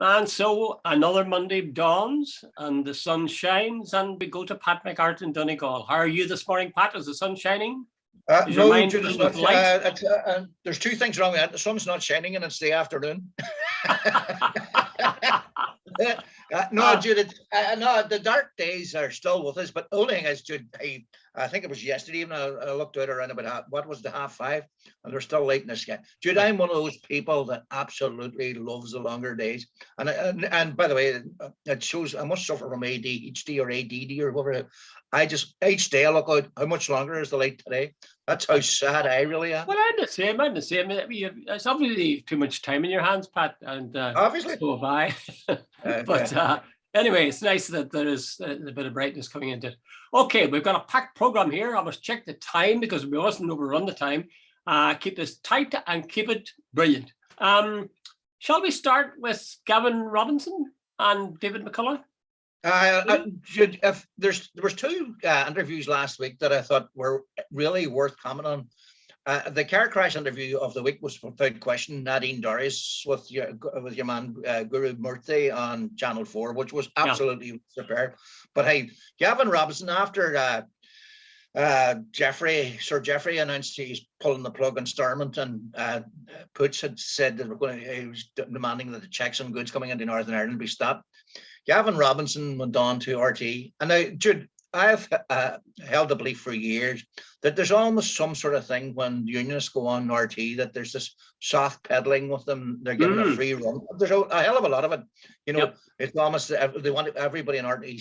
And so another Monday dawns and the sun shines and we go to Pat McCart in Donegal. How are you this morning, Pat? Is the sun shining? Is your No, mind Jude, filled it's with not. light? There's two things wrong with that. The sun's not shining and it's the afternoon. No, Jude, no, the dark days are still with us, but the only thing is, Jude, I think it was yesterday evening, I looked out around about what was the 5:30, and there's still light in the sky. Jude, I'm one of those people that absolutely loves the longer days. And by the way, it shows I must suffer from ADHD or ADD or whatever. I just, each day I look out, how much longer is the light today? That's how sad I really am. Well, I'm the same. I'm the same. I mean, it's obviously too much time in your hands, Pat, and Obviously. so have I. But anyway, it's nice that there is a bit of brightness coming into it. Okay, we've got a packed program here. I must check the time because we mustn't overrun the time. Keep this tight and keep it brilliant. Shall we start with Gavin Robinson and David McCullough? There was two interviews last week that I thought were really worth commenting on. The car crash interview of the week was without question Nadine Dorries with your man Guru Murthy on Channel 4, which was absolutely superb. But hey, Gavin Robinson, after Sir Geoffrey announced he's pulling the plug on Stormont, and Poots had said that he was demanding that the checks on goods coming into Northern Ireland be stopped. Gavin Robinson went on to RT, and now, Jude, I've held the belief for years that there's almost some sort of thing when unionists go on RT that there's this soft peddling with them. They're given a free run. There's a hell of a lot of it. You know, it's almost they want everybody in RT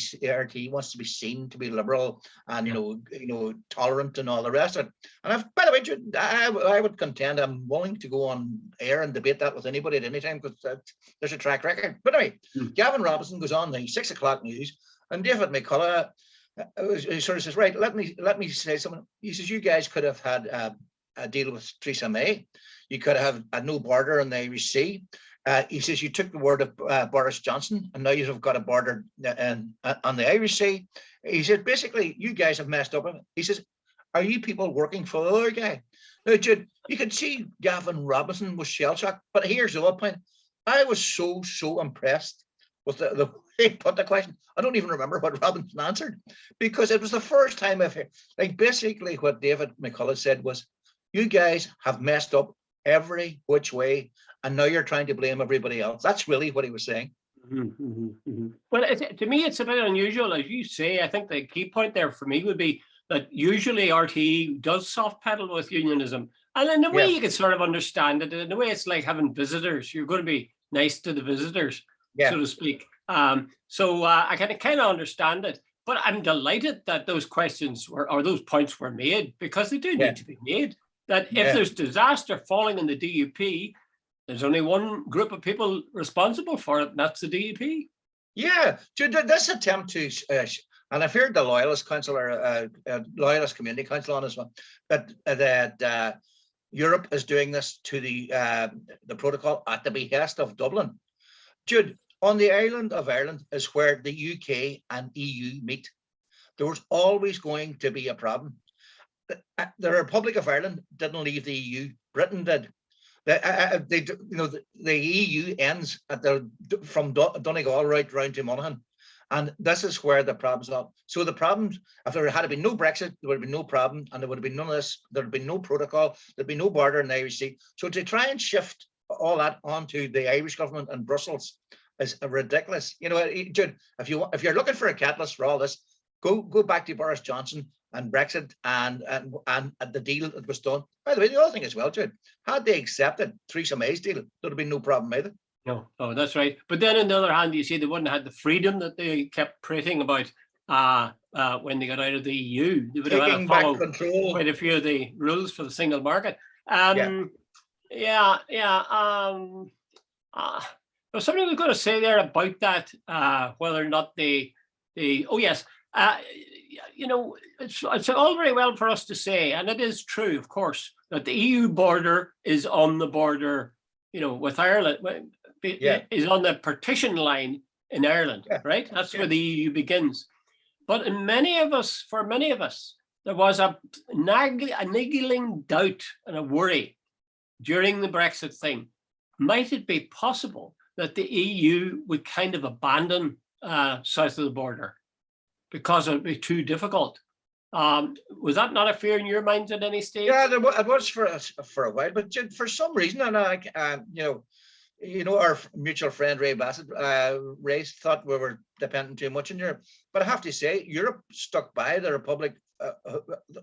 wants to be seen to be liberal and you know tolerant and all the rest of it. And by the way, Jude, I would contend I'm willing to go on air and debate that with anybody at any time because there's a track record. But anyway, Gavin Robinson goes on the 6 o'clock news, and David McCullough. He sort of says, right, let me say something. He says, you guys could have had a deal with Theresa May. You could have a no border on the Irish Sea. He says, you took the word of Boris Johnson, and now you've got a border on the Irish Sea. He said, basically, you guys have messed up. He says, are you people working for the other guy? Now, Jude, you could see Gavin Robinson was shell-shocked, but here's the other point. I was so impressed with the way he put the question. I don't even remember what Robinson answered because it was the first time I've heard. Like basically what David McCullough said was, you guys have messed up every which way and now you're trying to blame everybody else. That's really what he was saying. Well, to me, it's a bit unusual. As you say, I think the key point there for me would be that usually RTE does soft pedal with unionism. And in a way you can sort of understand it. In a way it's like having visitors. You're going to be nice to the visitors, so to speak. So I kind of understand it, but I'm delighted that those questions or those points were made because they do need to be made. That if there's disaster falling in the DUP, there's only one group of people responsible for it, and that's the DUP. Yeah, this attempt to, and I've heard the Loyalist Council or Loyalist Community Council on as well, that Europe is doing this to the protocol at the behest of Dublin. Jude, on the island of Ireland is where the UK and EU meet. There was always going to be a problem. The Republic of Ireland didn't leave the EU. Britain did. The EU ends from Donegal right round to Monaghan. And this is where the problems are. So the problems, if there had been no Brexit, there would have been no problem, and there would have been none of this. There would have been no protocol. There'd be no border in the Irish Sea. So to try and shift all that onto the Irish government and Brussels is ridiculous. You know, Jude, if you're looking for a catalyst for all this, go back to Boris Johnson and Brexit and the deal that was done. By the way, the other thing as well, Jude, had they accepted Theresa May's deal, there'd have been no problem either. No, that's right. But then on the other hand, you see, they wouldn't have had the freedom that they kept prating about when they got out of the EU. They would have had to follow quite a few of the rules for the single market. There's something I was going to say there about that, whether or not it's all very well for us to say, and it is true, of course, that the EU border is on the border, with Ireland, is on the partition line in Ireland, right? That's where the EU begins. But for many of us, there was a niggling doubt and a worry during the Brexit thing. Might it be possible that the EU would kind of abandon south of the border because it would be too difficult. Was that not a fear in your minds at any stage? Yeah, it was for a while, but for some reason, and our mutual friend Ray Bassett, Ray thought we were depending too much on Europe. But I have to say, Europe stuck by the Republic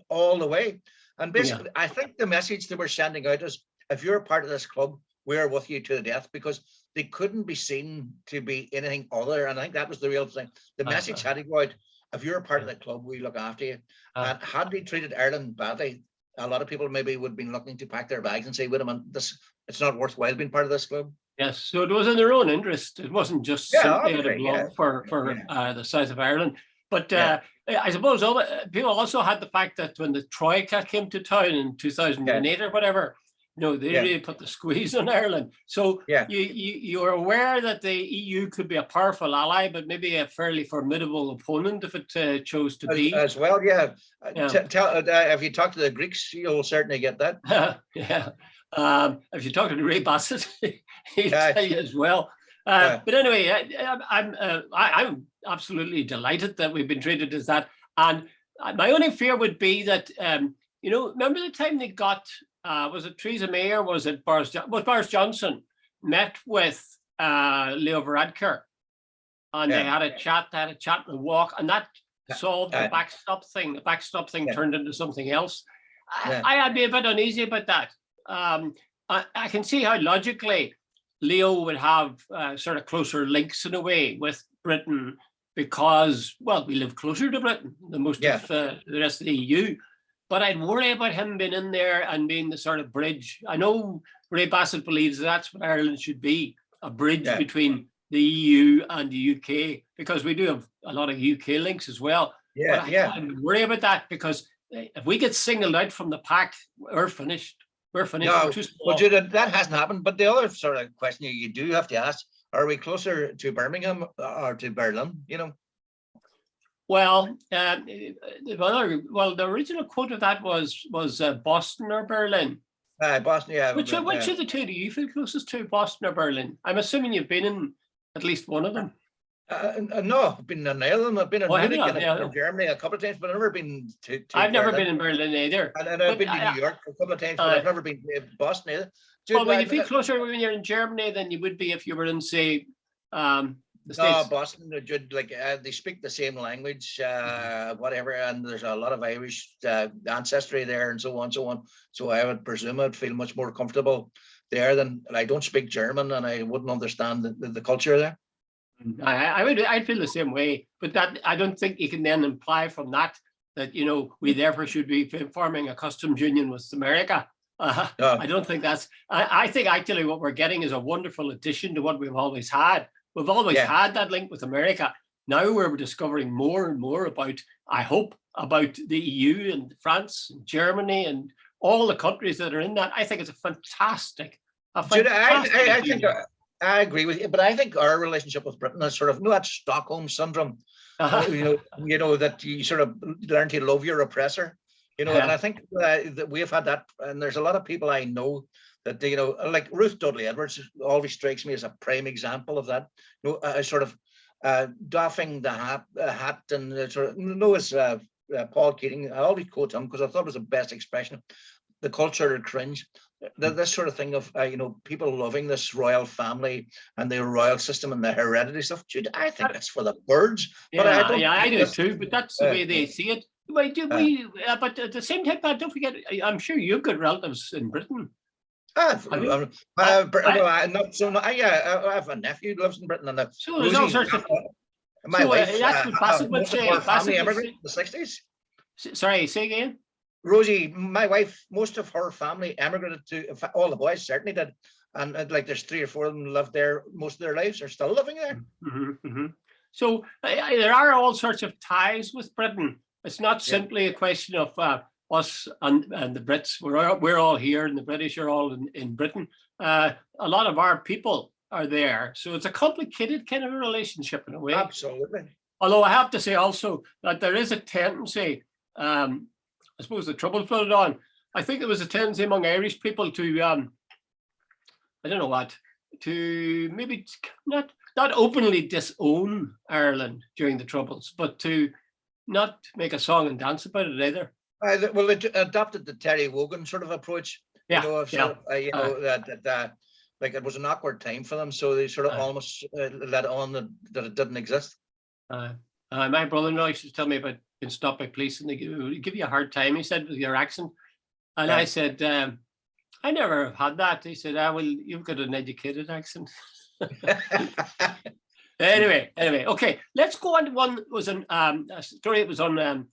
all the way. And basically, I think the message they were sending out is, if you're a part of this club, we're with you to the death, because they couldn't be seen to be anything other. And I think that was the real thing. The message had to go out, if you're a part of the club, we look after you. And had they treated Ireland badly, a lot of people maybe would have been looking to pack their bags and say, wait a minute, it's not worthwhile being part of this club. Yes, so it was in their own interest. It wasn't just simply out of love for the south of Ireland. But I suppose people also had the fact that when the Troika came to town in 2008 or whatever, they really put the squeeze on Ireland. So you are aware that the EU could be a powerful ally, but maybe a fairly formidable opponent if it chose to be. As well, yeah. If you talk to the Greeks, you'll certainly get that. If you talk to Ray Bassett, he'll tell you as well. But anyway, I'm absolutely delighted that we've been treated as that. And my only fear would be that, remember the time they got, was it Theresa May or was it Boris Johnson met with Leo Varadkar, and they had a chat, and a walk, and that solved the backstop thing. The backstop thing turned into something else. I'd be a bit uneasy about that. I can see how logically Leo would have sort of closer links in a way with Britain because, well, we live closer to Britain than most of the rest of the EU. But I'd worry about him being in there and being the sort of bridge. I know Ray Bassett believes that's what Ireland should be, a bridge between the EU and the UK, because we do have a lot of UK links as well. I worry about that, because if we get singled out from the pack, we're finished. We're finished. No, well, Jude, that hasn't happened. But the other sort of question you do have to ask, are we closer to Birmingham or to Berlin? Well, the original quote of that was Boston or Berlin. Boston, yeah. Which of the two do you feel closest to, Boston or Berlin? I'm assuming you've been in at least one of them. No, I've been in either of them. I've been in Munich and in Germany a couple of times, but I've never been to I've never been in Berlin either. And I've been to New York a couple of times, but I've never been to Boston either. Well, when you feel closer when you're in Germany than you would be if you were in, say, the States. No, Boston, they speak the same language, whatever, and there's a lot of Irish ancestry there and so on, so on. So I would presume I'd feel much more comfortable there than, I don't speak German and I wouldn't understand the culture there. I'd feel the same way, but that I don't think you can then imply from that we therefore should be forming a customs union with America. No. I don't think that's. I think actually what we're getting is a wonderful addition to what we've always had. We've always had that link with America. Now we're discovering more and more about, I hope, about the EU and France and Germany and all the countries that are in that. I think it's a fantastic. Jude, I think. I agree with you, but I think our relationship with Britain is sort of that Stockholm Syndrome. That you sort of learn to love your oppressor. And I think that we've had that, and there's a lot of people I know that like Ruth Dudley Edwards always strikes me as a prime example of that. Sort of doffing the hat and sort of as Paul Keating. I always quote him because I thought it was the best expression. The cultural cringe. This sort of thing of people loving this royal family and the royal system and the heredity stuff. Jude, I think that's for the birds. I do too. But that's the way they see it. But at the same time, don't forget. I'm sure you've got relatives in Britain. I have a nephew who lives in Britain, and so there's all sorts of. My wife. That's what Bassett would say. Family immigrant in the 60s. Sorry, say again. Rosie, my wife, most of her family emigrated to, in fact, all the boys certainly did. And there's 3 or 4 of them lived there most of their lives, are still living there. Mm-hmm, mm-hmm. So there are all sorts of ties with Britain. It's not simply a question of us and the Brits. We're all here and the British are all in Britain. A lot of our people are there. So it's a complicated kind of a relationship in a way. Absolutely. Although I have to say also that there is a tendency, I suppose the trouble put it on. I think there was a tendency among Irish people to, I don't know what, to maybe not openly disown Ireland during the Troubles, but to not make a song and dance about it either. Well, it adopted the Terry Wogan sort of approach. Yeah, that like it was an awkward time for them, so they sort of almost let on that it didn't exist. My brother-in-law used to tell me about being stopped by police and they give you a hard time, he said, with your accent. And I said, I never had that. He said, well, you've got an educated accent. Anyway, okay, let's go on to one that was a story that was on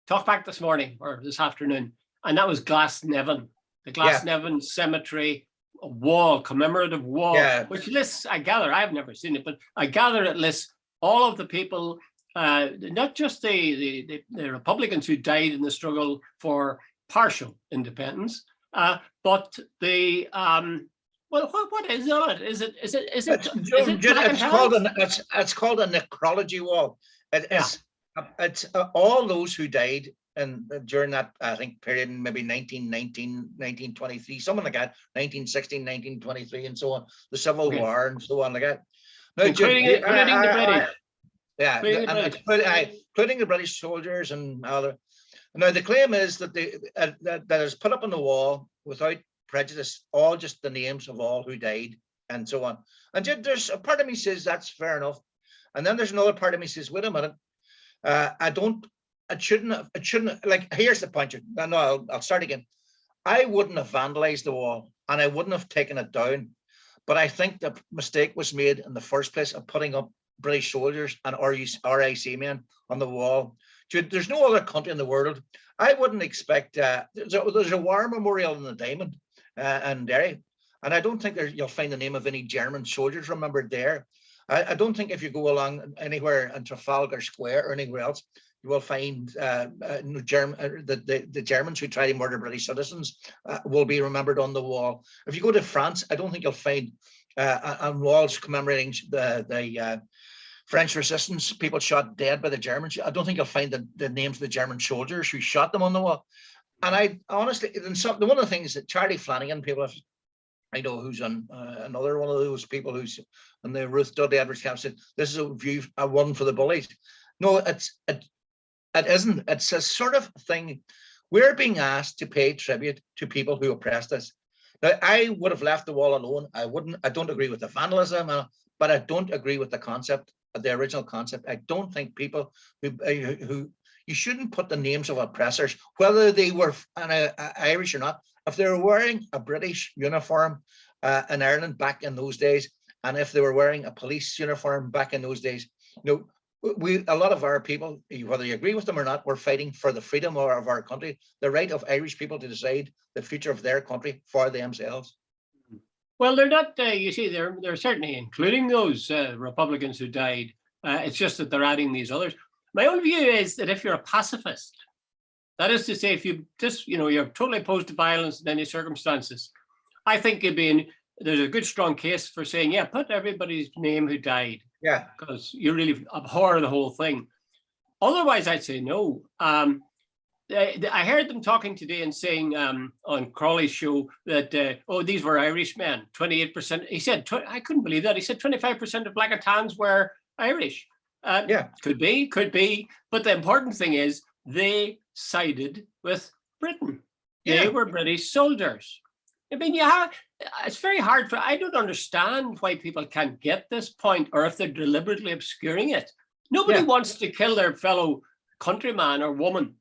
Talkback this morning or this afternoon, and that was Glasnevin, the Glasnevin Cemetery wall, commemorative wall, which lists, I gather, I've never seen it, but I gather it lists all of the people, not just the Republicans who died in the struggle for partial independence, but the well, what is on it? Is it it's called a necrology wall. It's all those who died during that, I think, period, maybe 1919, 1923, something like that, 1916, 1923, and so on, the Civil War and so on like that. Now, including the British. Including the British soldiers and other. Now, the claim is that that is put up on the wall without prejudice, all just the names of all who died and so on. And there's a part of me says that's fair enough, and then there's another part of me says, wait a minute, it shouldn't. Like, here's the point. No, I'll start again. I wouldn't have vandalized the wall, and I wouldn't have taken it down, but I think the mistake was made in the first place of putting up British soldiers and RIC men on the wall. There's no other country in the world. I wouldn't expect. There's a war memorial in the Diamond in Derry, and I don't think you'll find the name of any German soldiers remembered there. I don't think if you go along anywhere in Trafalgar Square or anywhere else, you will find the Germans who tried to murder British citizens will be remembered on the wall. If you go to France, I don't think you'll find on walls commemorating the French resistance, people shot dead by the Germans. I don't think you'll find the names of the German soldiers who shot them on the wall. And I honestly, one of the things that Charlie Flanagan, people have, I know who's on another one of those people who's on the Ruth Dudley Edwards camp said, this is a one for the bullies. No, it isn't. It's a sort of thing. We're being asked to pay tribute to people who oppressed us. Now, I would have left the wall alone. I don't agree with the vandalism, but I don't agree with the concept, the original concept. I don't think people who you shouldn't put the names of oppressors, whether they were Irish or not. If they were wearing a British uniform in Ireland back in those days, and if they were wearing a police uniform back in those days, a lot of our people, whether you agree with them or not, we're fighting for the freedom of our country, the right of Irish people to decide the future of their country for themselves. Well, they're not. You see, they're certainly including those Republicans who died. It's just that they're adding these others. My own view is that if you're a pacifist, that is to say, if you just, you're totally opposed to violence in any circumstances, I think there's a good strong case for saying, yeah, put everybody's name who died. Yeah. Because you really abhor the whole thing. Otherwise, I'd say no. I heard them talking today and saying on Crawley's show that, these were Irish men, 28%. He said, I couldn't believe that. He said 25% of black and tans were Irish. Could be. But the important thing is they sided with Britain. They were British soldiers. I mean, it's very hard I don't understand why people can't get this point, or if they're deliberately obscuring it. Nobody wants to kill their fellow countryman or woman.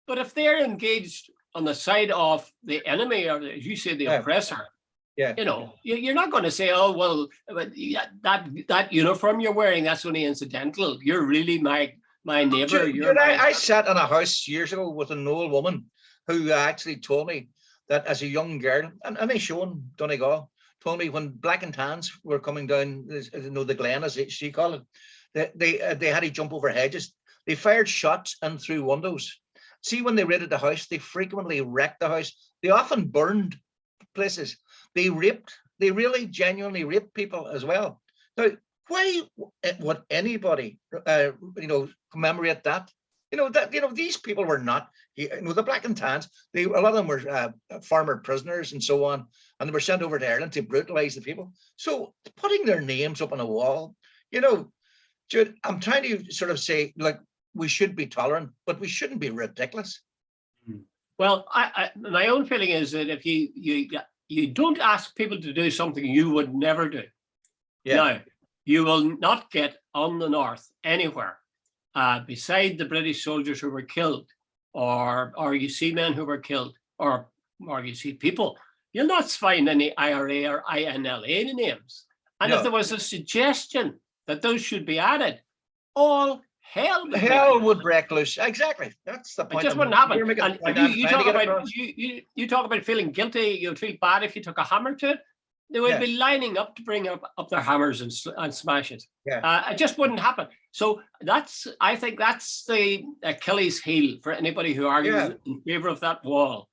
But if they're engaged on the side of the enemy, or as you say, the oppressor, you're not going to say, oh, well, that uniform you're wearing, that's only incidental. You're really my neighbor. I sat in a house years ago with an old woman who actually told me that as a young girl, and I shown Donegal, told me when black and tans were coming down, the glen, as she called it, they had to jump over hedges. They fired shots in through windows. See, when they raided the house, they frequently wrecked the house. They often burned places. They really genuinely raped people as well. Now, why would anybody, commemorate that? These people were not, the black and tans, a lot of them were farmer prisoners and so on, and they were sent over to Ireland to brutalize the people. So putting their names up on a wall, Jude, I'm trying to sort of say, like, we should be tolerant, but we shouldn't be ridiculous. Well, my own feeling is that if you don't ask people to do something you would never do. Yeah. Now, you will not get on the north anywhere beside the British soldiers who were killed, or you see men who were killed, or you see people. You'll not find any IRA or INLA names. And if there was a suggestion that those should be added, all hell would break loose. Exactly. That's the point. It just wouldn't happen. And you talk about feeling guilty. You'd feel bad if you took a hammer to it. They would be lining up to bring up their hammers and smash it. Yeah. It just wouldn't happen. So I think that's the Achilles heel for anybody who argues in favor of that wall.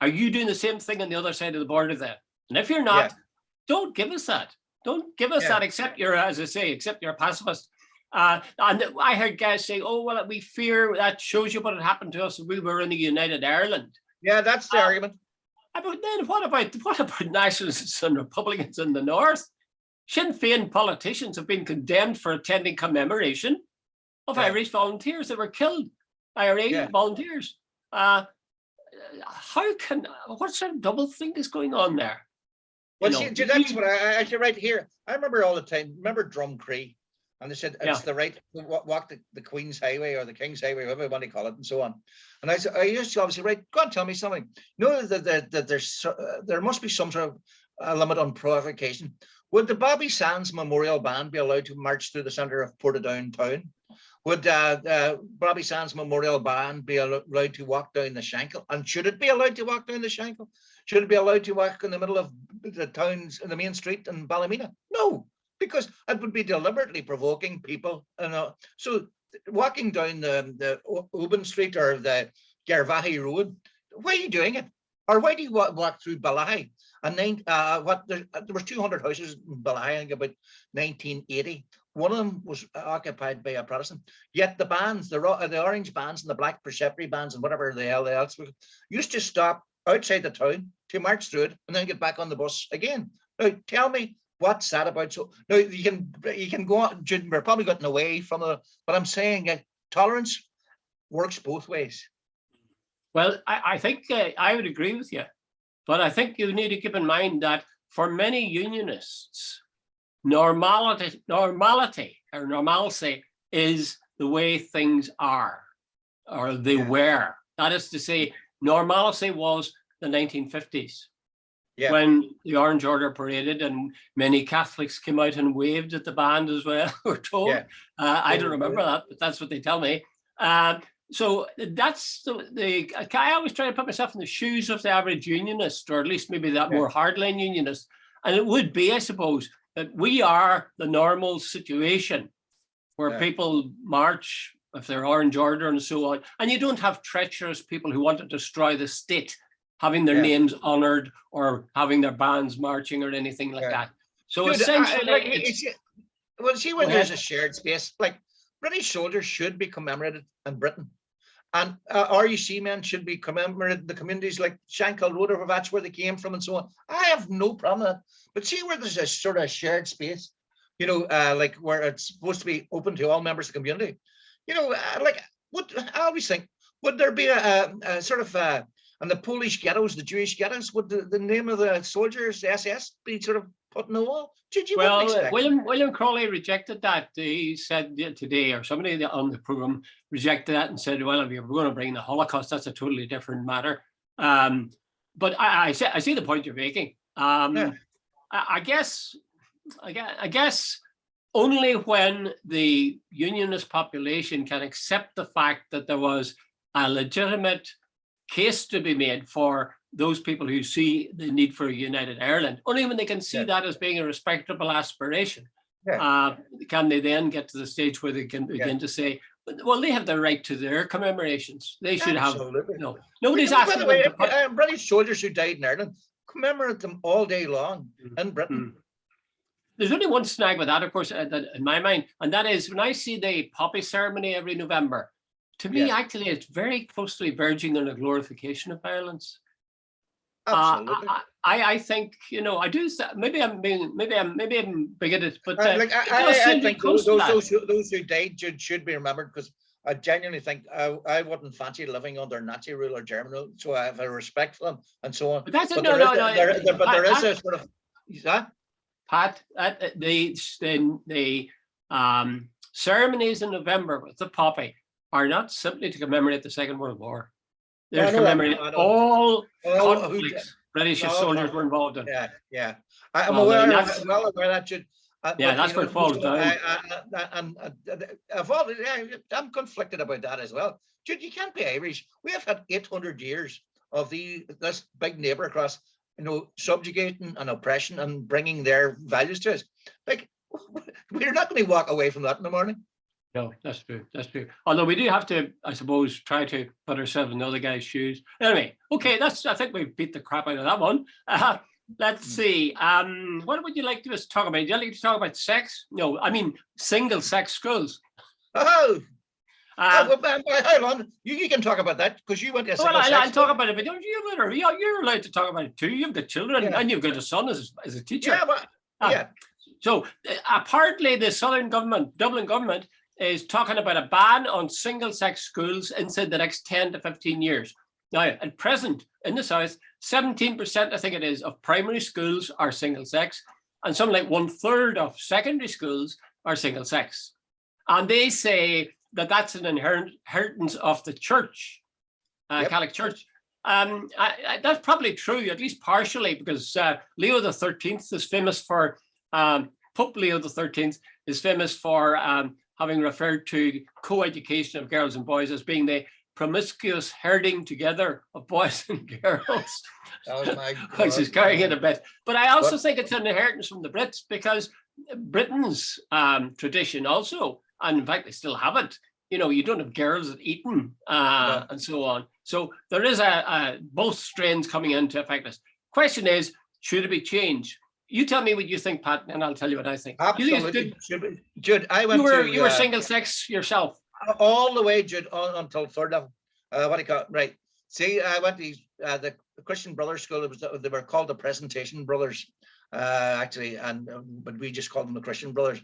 Are you doing the same thing on the other side of the border then? And if you're not, don't give us that. Don't give us that, except you're a pacifist. And I heard guys say, "Oh, well, we fear that shows you what had happened to us if we were in a united Ireland." Yeah, that's the argument. But then what about nationalists and Republicans in the north? Sinn Féin politicians have been condemned for attending commemoration of Irish volunteers that were killed, IRA volunteers. What sort of double think is going on there? Well, that's what I actually right here. I remember all the time. Remember Drumcree, and they said it's the right to walk the Queen's Highway or the King's Highway, whatever you want to call it, and so on. And I said, I used to obviously right. Go on, tell me something. That there must be some sort of limit on provocation. Would the Bobby Sands Memorial Band be allowed to march through the centre of Portadown town? Would Bobby Sands Memorial Band be allowed to walk down the Shankill? And should it be allowed to walk down the Shankill? Should it be allowed to walk in the middle of the towns in the main street in Ballymena? No, because it would be deliberately provoking people. So walking down the Oban Street or the Garvahi Road, why are you doing it? Or why do you walk through Balahi? And there was 200 houses in Balahi, I think, about 1980. One of them was occupied by a Protestant. Yet the bands, the orange bands and the black Persephone bands and whatever the hell else used to stop outside the town to march through it and then get back on the bus again. Now tell me what's that about? So now you can go on. We're probably getting away from it, but I'm saying tolerance works both ways. Well, I think I would agree with you, but I think you need to keep in mind that for many unionists, normality or normalcy is the way things are, or they were. That is to say, normalcy was the 1950s, when the Orange Order paraded and many Catholics came out and waved at the band as well, we're told. I don't remember that, but that's what they tell me. So that's I always try to put myself in the shoes of the average unionist, or at least maybe that more hardline unionist. And it would be, I suppose, that we are the normal situation where people march if they're Orange Order and so on, and you don't have treacherous people who want to destroy the state having their names honored or having their bands marching or anything like that. So essentially, see when there's a shared space, like British soldiers should be commemorated in Britain, and RUC men should be commemorated in the communities like Shankill Road, or that's where they came from and so on. I have no problem with that. But see where there's a sort of shared space, like where it's supposed to be open to all members of the community. I always think, would there be a sort of and the Polish ghettos, the Jewish ghettos, would the name of the soldiers, the SS, be sort of put in the wall? William Crawley rejected that. He said today, or somebody on the program rejected that and said, well, if you're going to bring the Holocaust, that's a totally different matter. But I see the point you're making. I guess only when the unionist population can accept the fact that there was a legitimate case to be made for those people who see the need for a united Ireland, only when they can see that as being a respectable aspiration, can they then get to the stage where they can begin to say, well, they have the right to their commemorations. They should have. Nobody's asking them to put British soldiers who died in Ireland, commemorate them all day long in Britain. There's only one snag with that, of course, in my mind, and that is when I see the poppy ceremony every November, To me, actually, it's very closely verging on a glorification of violence. Absolutely. I think, you know, I do. Maybe I'm bigoted, but I think those who died should be remembered, because I genuinely think I wouldn't fancy living under Nazi rule or German rule, so I have a respect for them and so on. But that's there is a sort of Pat, the ceremonies in November with the poppy are not simply to commemorate the Second World War. They're to commemorate all conflicts British soldiers were involved in. Yeah. I'm well aware that should. That's where it falls down. I'm conflicted about that as well. Dude, you can't be Irish. We have had 800 years of this big neighbour across, you know, subjugating and oppression and bringing their values to us. Like, we're not going to walk away from that in the morning. No, that's true. That's true. Although we do have to, I suppose, try to put ourselves in the other guy's shoes. Anyway, okay, I think we've beat the crap out of that one. Let's see. What would you like to talk about? Would you like to talk about sex? No, I mean single-sex schools. Hold on. You can talk about that, because you went to a single-sex I'll talk about it, but don't you? You're allowed to talk about it too. You've got children, and you've got a son as a teacher. So apparently, the Dublin government, is talking about a ban on single-sex schools inside the next 10 to 15 years. Now, at present, in the South, 17%, I think it is, of primary schools are single-sex, and something like 1/3 of secondary schools are single-sex. And they say that that's an inheritance of the church, Catholic Church. That's probably true, at least partially, because Leo the 13th is famous for, Pope Leo the 13th is famous for having referred to co-education of girls and boys as being the promiscuous herding together of boys and girls. That was my which is carrying it a bit. But I also think it's an inheritance from the Brits, because Britain's tradition also, and in fact they still have it, you know, you don't have girls at Eton and so on. So there is both strains coming into effect. Question is, should it be changed? You tell me what you think, Pat, and I'll tell you what I think. Absolutely. Jude, you were single-sex yourself. All the way, Jude, until third level. What do you call it? Right. See, I went to the Christian Brothers School. They were called the Presentation Brothers, actually, but we just called them the Christian Brothers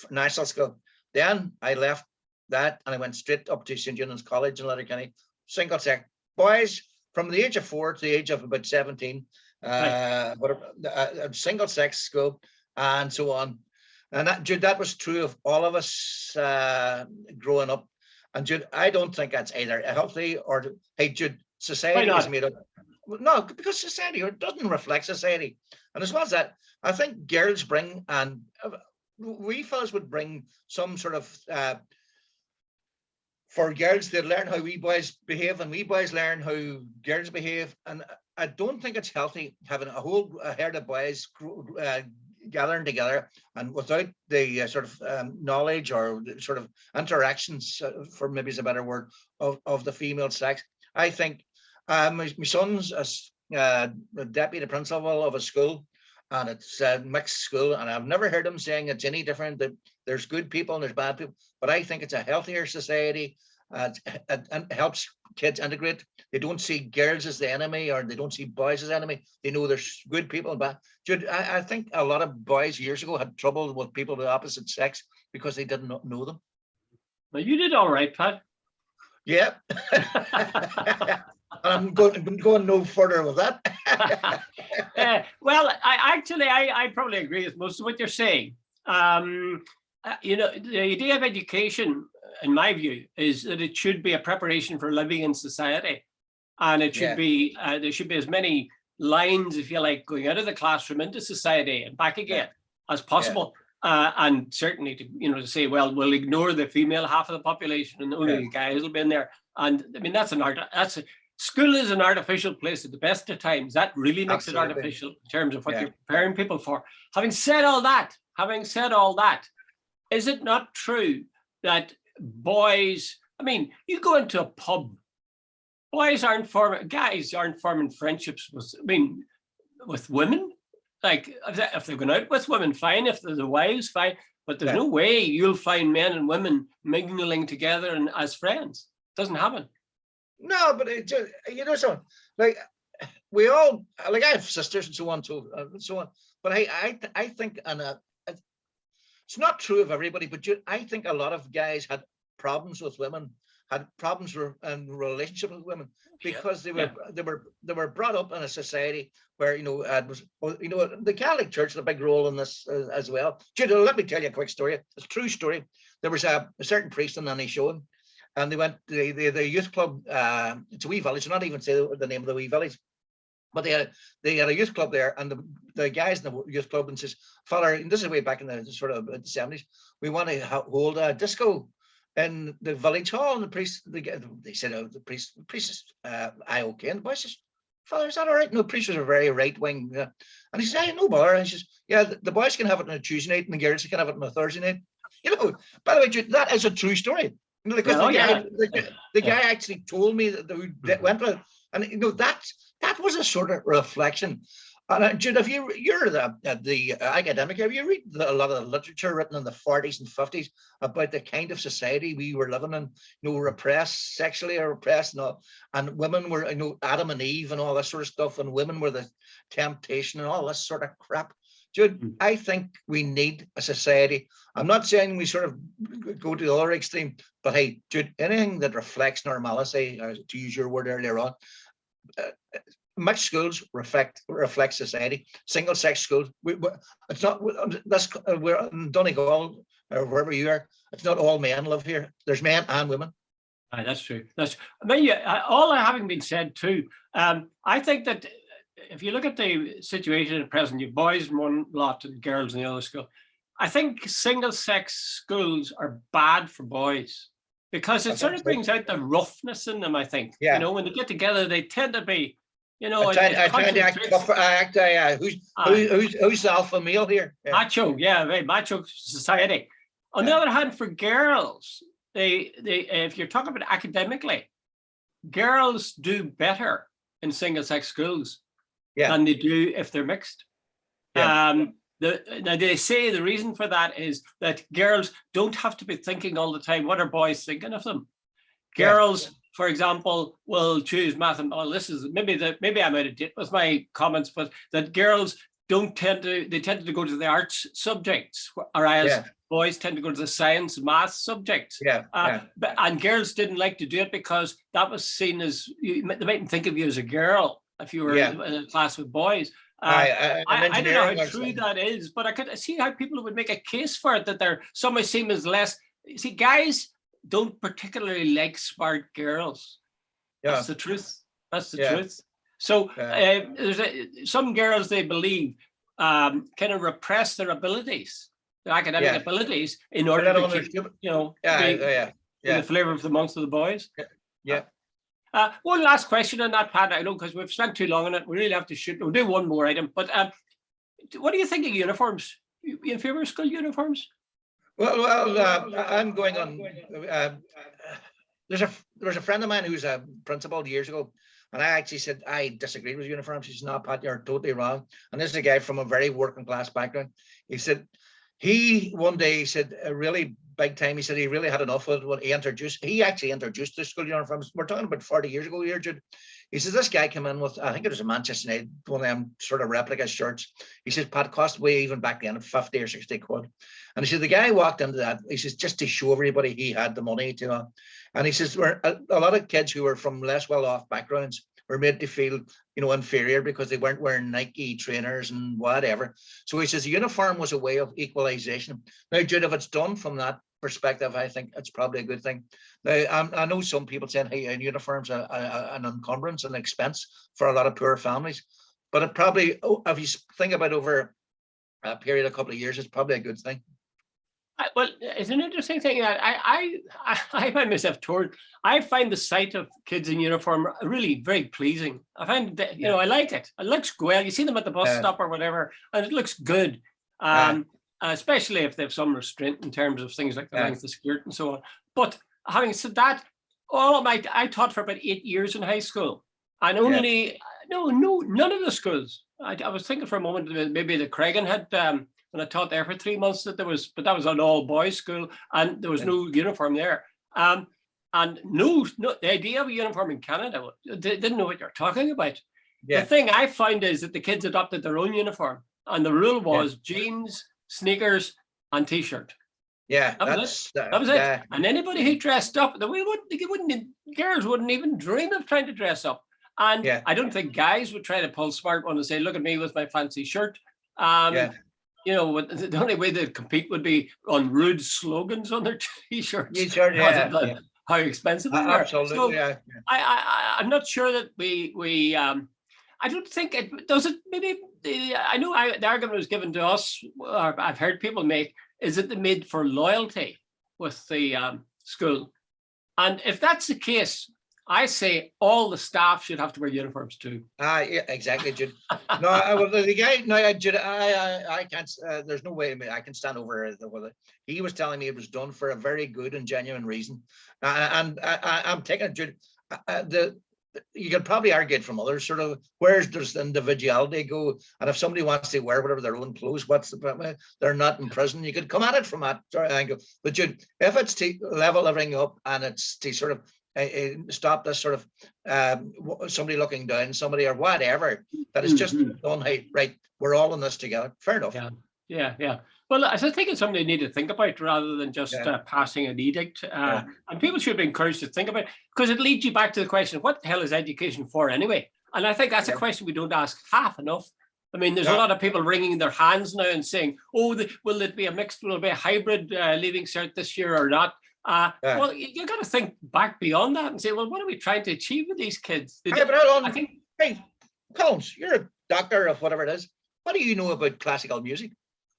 National School. Then I left that and I went straight up to St. Eunan's College in Letterkenny. Single-sex boys from the age of 4 to the age of about 17. A single-sex school and so on, and that was true of all of us growing up. And Jude, I don't think that's either healthy or, hey Jude, society is made up. No, because society doesn't reflect society. And as well as that, I think girls bring, and we fellas would bring some sort of for girls, they learn how we boys behave, and we boys learn how girls behave. And I don't think it's healthy having a herd of boys gathering together and without the sort of knowledge or sort of interactions, for maybe is a better word, of the female sex. I think my son's a deputy principal of a school, and it's a mixed school, and I've never heard him saying it's any different, that there's good people and there's bad people, but I think it's a healthier society. It helps kids integrate. They don't see girls as the enemy, or they don't see boys as enemy. They know there's good people and bad. Jude, I think a lot of boys years ago had trouble with people of the opposite sex because they didn't know them. Well, you did all right, Pat. Yeah. I'm going no further with that. Well, I probably agree with most of what you're saying. You know, the idea of education, in my view, is that it should be a preparation for living in society, and it should be there should be as many lines, if you like, going out of the classroom into society and back again as possible. And certainly to say, well, we'll ignore the female half of the population and only the guys will be in there. And I mean, school is an artificial place at the best of times. That really makes it artificial in terms of what you're preparing people for. Having said all that, is it not true that boys, I mean, you go into a pub, guys aren't forming friendships with women. Like if they're going out with women, fine. If they're the wives, fine. But there's no way you'll find men and women mingling together and as friends. Doesn't happen. No, but it just, so like we all, like I have sisters and so on, but I think, and it's not true of everybody, but I think a lot of guys had problems with women, had problems in relationship with women, because they were brought up in a society where the Catholic Church had a big role in this as well. Jude, let me tell you a quick story. It's a true story. There was a certain priest in Anishowen, and they went the youth club. It's a wee village. Not even say the name of the wee village, but they had a youth club there, and the guys in the youth club and says, "Father, and this is way back in the sort of the 70s. We want to hold a disco in the village hall." And the priest, they said, "Oh, the priest is I okay?" And the boy says, "Father, is that all right?" No, priests are very right wing, and he says, "Hey, no bother." And he says, "Yeah, the boys can have it on a Tuesday night, and the girls can have it on a Thursday night." By the way, that is a true story. Because the guy actually told me that went with it, and that was a sort of reflection. And Jude, if you're the academic, have you read a lot of the literature written in the 40s and 50s about the kind of society we were living in? Repressed, sexually repressed, and women were, Adam and Eve and all this sort of stuff, and women were the temptation and all this sort of crap. Jude, I think we need a society. I'm not saying we sort of go to the other extreme, but hey, Jude, anything that reflects normality, to use your word earlier on, mixed schools reflect society. Single-sex schools, it's not. We're in Donegal or wherever you are. It's not all men live here. There's men and women. Right, that's true. All that having been said too, I think that if you look at the situation at present, you have boys in one lot and girls in the other school. I think single-sex schools are bad for boys because it sort of brings out the roughness in them. I think, when they get together, they tend to be, I tend to act tough. Who's the alpha male here? Macho, very macho society. On the other hand, for girls, they if you're talking about academically, girls do better in single-sex schools than they do if they're mixed. Now they say the reason for that is that girls don't have to be thinking all the time, what are boys thinking of them? Girls, for example, will choose math and this is maybe I'm out of date with my comments, but that girls tend to go to the arts subjects, whereas boys tend to go to the science and math subjects. And girls didn't like to do it because that was seen as, they mightn't think of you as a girl if you were in a class with boys. I don't know how true that is, but I could see how people would make a case for it, that some might seem as less. See, guys don't particularly like smart girls. That's the truth. That's the truth. So there's some girls, they believe, kind of repress their abilities, their academic abilities, in order to keep, the flavor of the month of the boys. One last question on that, Pat. I know because we've spent too long on it. We really have to shoot. We'll do one more item. But what do you think of uniforms? You in favor of school uniforms? Well, I'm going on. There was a friend of mine who's a principal years ago, and I actually said I disagreed with uniforms. He said, "No, Pat, you're totally wrong." And this is a guy from a very working class background. He said one day he said a really big time. He said he really had enough of it when he actually introduced the school uniforms. We're talking about 40 years ago here, Jude. He says this guy came in with, I think it was a Manchester United, one of them sort of replica shirts. He says, Pat, cost way even back then 50 or 60 quid. And he said the guy walked into that, he says, just to show everybody he had the money to. And he says, a lot of kids who were from less well-off backgrounds were made to feel, inferior because they weren't wearing Nike trainers and whatever. So he says the uniform was a way of equalization. Now, Jude, if it's done from that perspective, I think it's probably a good thing. Now, I know some people saying, hey, uniforms are an encumbrance, an expense for a lot of poor families. But it probably, if you think about over a period of a couple of years, it's probably a good thing. Well, it's an interesting thing that I find myself torn. I find the sight of kids in uniform really very pleasing. I find that, I like it. It looks well. You see them at the bus stop or whatever, and it looks good. Especially if they have some restraint in terms of things like the length of the skirt and so on. But having said that, I taught for about 8 years in high school, and only none of the schools. I was thinking for a moment maybe the Craigan had. When I taught there for 3 months, but that was an all boys school, and there was no uniform there. and no, the idea of a uniform in Canada, they didn't know what you're talking about. Yeah. The thing I found is that the kids adopted their own uniform, and the rule was jeans, sneakers, and t-shirt. Yeah, That was it. yeah. And anybody who dressed up, girls wouldn't even dream of trying to dress up. And I don't think guys would try to pull smart one and say, look at me with my fancy shirt. You know, the only way they'd compete would be on rude slogans on their t-shirts. How expensive they are. Absolutely. So I'm not sure that we I don't think it does it. Maybe I know the argument was given to us, or I've heard people make, is it the made for loyalty with the school? And if that's the case, I say all the staff should have to wear uniforms too. Yeah, exactly, Jude. No, the guy, no, Jude, I can't. There's no way I can stand over it. He was telling me it was done for a very good and genuine reason, and I'm taking it, Jude. You can probably argue it from others, sort of, where's does the individuality go? And if somebody wants to wear whatever their own clothes, what's the problem? They're not in prison. You could come at it from that angle. But Jude, if it's to level everything up and it's to sort of stop this sort of somebody looking down somebody or whatever, that is just done, hey, right, we're all in this together. Fair enough. Yeah. Well, I think it's something they need to think about rather than just passing an edict. And people should be encouraged to think about it, because it leads you back to the question, what the hell is education for anyway? And I think that's a question we don't ask half enough. I mean, there's a lot of people wringing their hands now and saying, oh, will it be will it be a hybrid leaving cert this year or not? Well, you got to think back beyond that and say, well, what are we trying to achieve with these kids? Hey, Collins, you're a doctor of whatever it is. What do you know about classical music?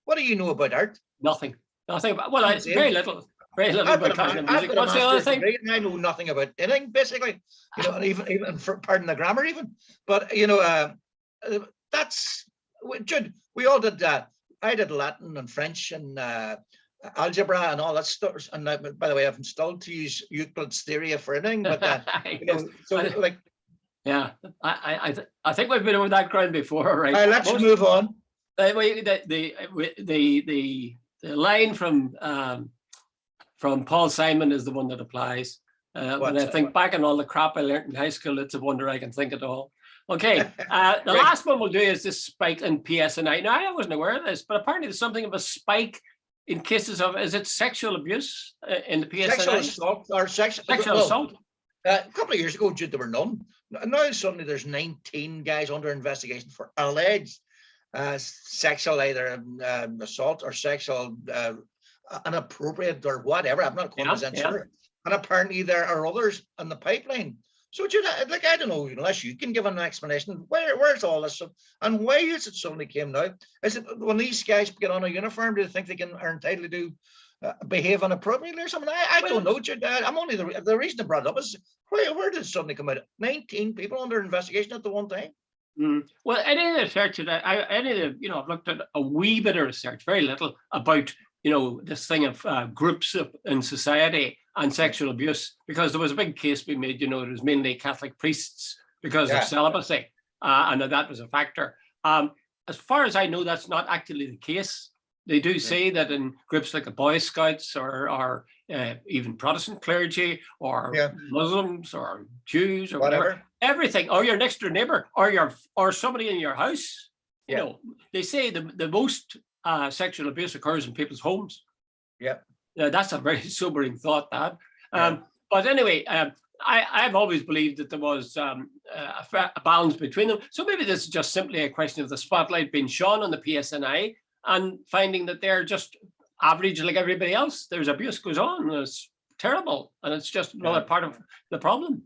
What do you know about art? Nothing. Well, very little. Very little about classical music. What's the other thing? I know nothing about anything, basically. You know, even for, pardon the grammar, even. But you know, that's Jude. We all did that. I did Latin and French and algebra and all that stuff. And by the way, I've installed to use Euclid's theory of anything. But you know, so like, yeah, I think we've been over that ground before, right? Let's move on. The line from Paul Simon is the one that applies. When I think back on all the crap I learned in high school, it's a wonder I can think at all. Okay, the last one we'll do is this spike in PSNI. Now, I wasn't aware of this, but apparently there's something of a spike in cases of, is it sexual abuse in the PSNI? Sexual assault or sexual assault. A couple of years ago, Jude, there were none. Now suddenly there's 19 guys under investigation for alleged sexual either assault or sexual inappropriate or whatever. I'm not 100% sure. And apparently there are others in the pipeline. So Jude, like, I don't know, unless you can give an explanation, where's all this stuff and why is it suddenly came now? Is it when these guys get on a uniform, do they think they are entitled to behave inappropriately or something? I don't know, Jude. I'm only the reason I brought it up is where did it suddenly come out? 19 people under investigation at the one time. Well, any of the research that I've looked at a wee bit of research, very little, about this thing of groups in society and sexual abuse, because there was a big case being made. It was mainly Catholic priests because of celibacy, and that was a factor. As far as I know, that's not actually the case. They do say that in groups like the Boy Scouts or even Protestant clergy or Muslims or Jews or whatever, everything, or your next door neighbor or somebody in your house, they say the most sexual abuse occurs in people's homes. That's a very sobering thought, that. But anyway, I've always believed that there was a balance between them. So maybe this is just simply a question of the spotlight being shone on the PSNI and finding that they're just average like everybody else. There's abuse goes on, and it's terrible, and it's just another part of the problem.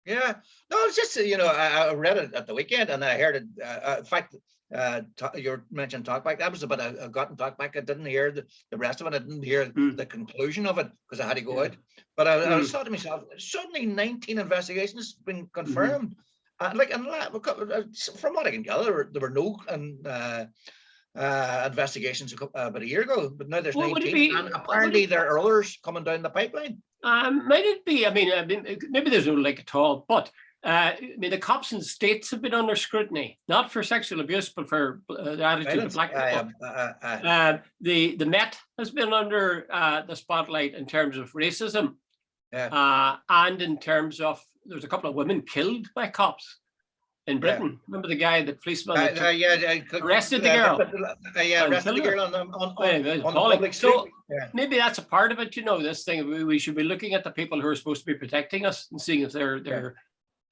No, it's just I read it at the weekend and I heard it. In fact, you mentioned talkback. That was about a gotten talkback. I didn't hear the rest of it. I didn't hear the conclusion of it because I had to go out. But I was thought to myself, suddenly 19 investigations been confirmed. And from what I can gather, there were no investigations about a year ago, but now there's 19, and apparently there are others coming down the pipeline. Might it be? I mean, maybe there's no link at all, but the cops in the States have been under scrutiny, not for sexual abuse, but for the attitude of black people. The Met has been under the spotlight in terms of racism. And in terms of, there's a couple of women killed by cops in Britain. Remember the guy, the policeman that arrested the girl? Arrested the girl on the public street. So maybe that's a part of it, this thing. We should be looking at the people who are supposed to be protecting us and seeing if they're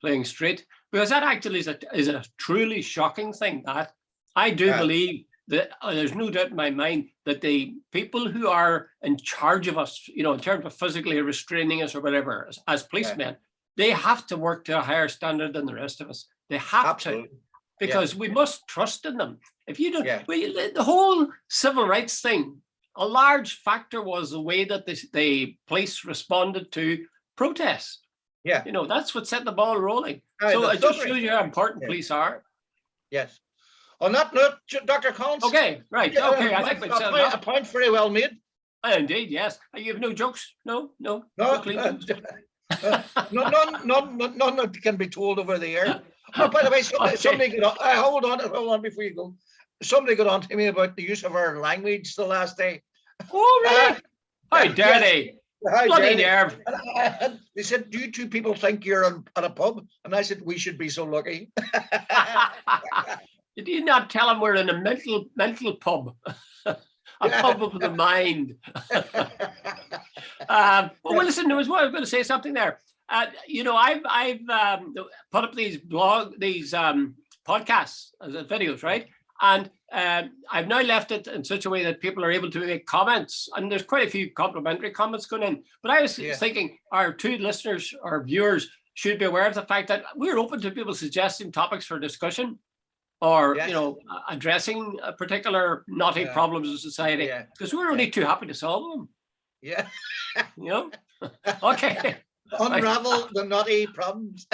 playing straight. Because that actually is a truly shocking thing. That I do believe that there's no doubt in my mind that the people who are in charge of us, in terms of physically restraining us or whatever, as policemen, they have to work to a higher standard than the rest of us. They have to, because we must trust in them. If you don't, the whole civil rights thing, a large factor was the way that the police responded to protests. That's what set the ball rolling. So it just shows you how important police are. Yes. On that note, Dr. Collins. Okay, right. Okay, I think a point very well made. Indeed, yes. You have no jokes? No. None that can be told over the air. Oh, by the way, somebody got on. Hold on before you go. Somebody got on to me about the use of our language the last day. Oh, really? How dare they? Bloody nerve. They said, do you two people think you're at a pub? And I said, we should be so lucky. Did you not tell them we're in a mental pub? A pub of the mind. Well, listen, there was one I was going to say something there. I've put up these podcasts as videos, right? And I've now left it in such a way that people are able to make comments, and there's quite a few complimentary comments going in. But I was thinking our two listeners or viewers should be aware of the fact that we're open to people suggesting topics for discussion, or addressing a particular knotty problems in society, because we're only too happy to solve them. Yeah. Okay. Unravel the knotty problems.